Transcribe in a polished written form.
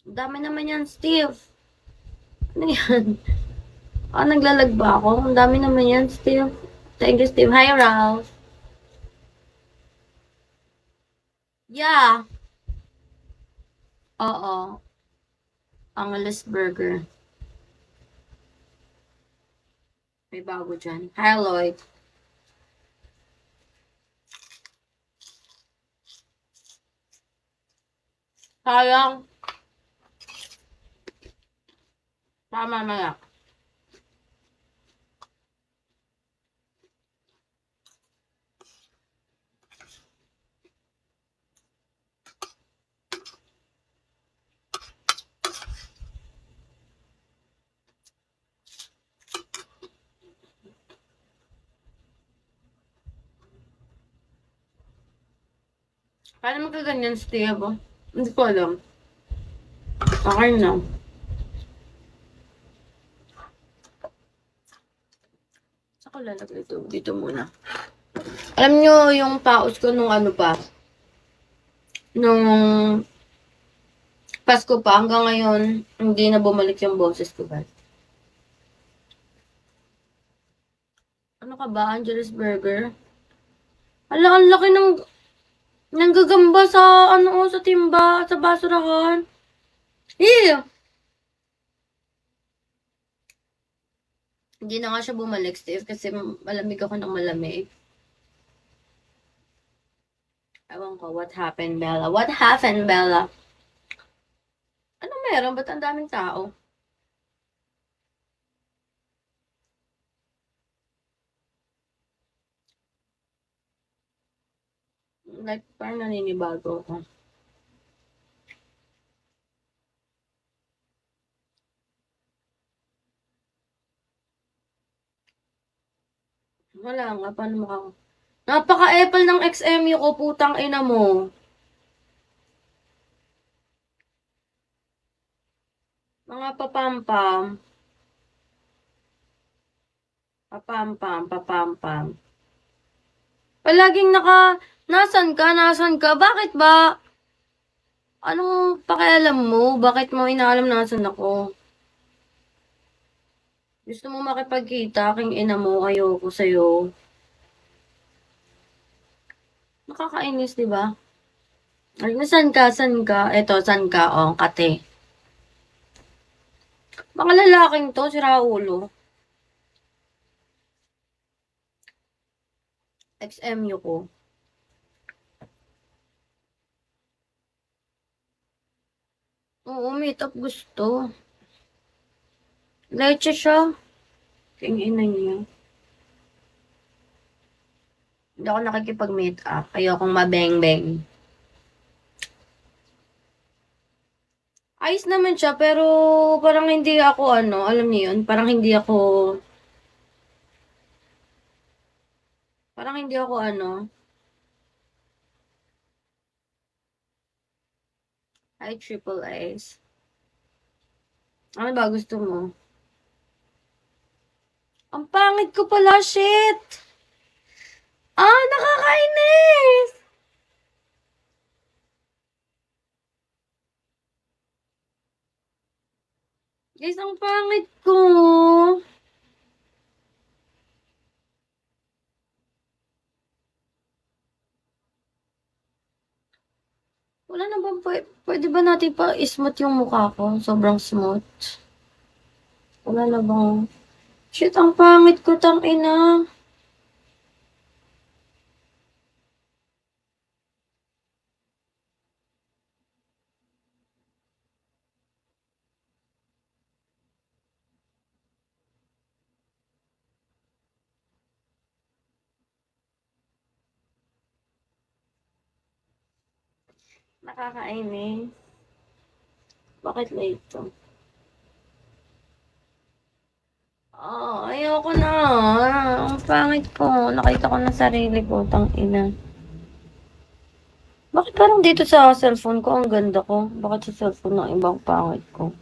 Ang dami naman yan, Steve. Ano yan? Naglalag ba ako? Ang dami naman yan, Steve. Thank you, Steve. Hi, Ralph. Yeah. Oo. Angeles Burger. May bago dyan. Hi, Lloyd. Sayang. Tama na. Paano magkaganyan, Steve? Hindi ko alam. Okay na. Saan ko lalagay ito? Dito muna. Alam nyo, yung paus ko nung ano pa, nung Pasko pa, hanggang ngayon, hindi na bumalik yung boses ko, guys. Ano ka ba, Angeles Burger? Ala, ang laki ng nanggagamba sa, sa timba, sa basurahan. Eh! Hindi na nga siya bumalik, Steve, kasi malamig ako ng malamig. Ewan ko, what happened, Bella? What happened, Bella? Ano meron? Ba't ang daming tao? Like, parang naninibago ako. Wala nga, paano maka... Napaka-epal ng XMU ko, putang ina mo. Mga papampam. Papampam, papampam. Palaging nasan ka, nasan ka? Bakit ba? Anong pakialam mo? Bakit mo inaalam nasan ako? Gusto mo makipagkita, aking ina mo, ayoko sa'yo. Nakakainis, di ba? Ay, nasan ka, san ka? Eto, san ka, oh, kate. Mga lalaking to, si Raulo. XMU ko. Oo, meet up gusto. Leche siya. King ina niya. Hindi ako nakikipag-meet up. Ayokong mabeng-beng. Ayos naman siya, pero parang hindi ako alam niyo yun, parang hindi ako ay triple A's. Ano ba gusto mo? Ang pangit ko pala, shit! Nakakainis! Guys, ang pangit ko. Wala na ba, pwede ba natin pa smooth yung mukha ko? Sobrang smooth. Wala na bang, shit, ang pangit ko, tang ina. Nakakainis. Bakit late to? Ayoko na. Ang pangit ko. Nakita ko na sarili ko, tang ina. Bakit parang dito sa cellphone ko, ang ganda ko? Bakit sa cellphone ng ibang pangit ko?